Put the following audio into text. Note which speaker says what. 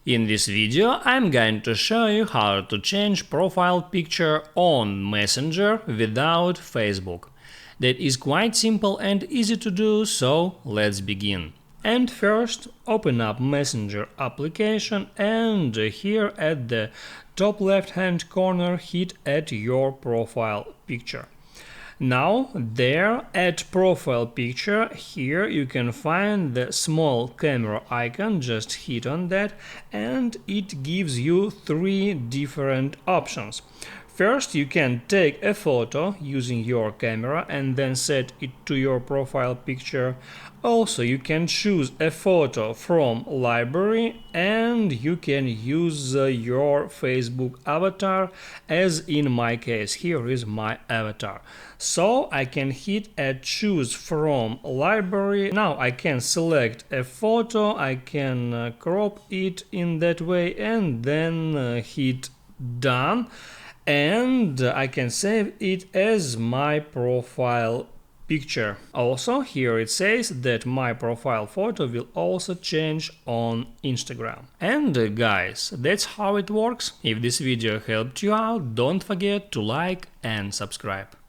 Speaker 1: In this video I'm going to show you how to change profile picture on Messenger without Facebook. That is quite simple and easy to do, so let's begin. And first, open up Messenger application and here at the top left hand corner hit Add your profile picture. Now there at profile picture, here you can find the small camera icon, just hit on that and it gives you three different options. First, you can take a photo using your camera and then set it to your profile picture. Also, you can choose a photo from library and you can use your Facebook avatar, as in my case, here is my avatar. So I can hit Add Choose from library. Now I can select a photo, I can crop it in that way and then hit Done. And I can save it as my profile picture. Also, here it says that my profile photo will also change on Instagram. And guys, that's how it works. If this video helped you out, don't forget to like and subscribe.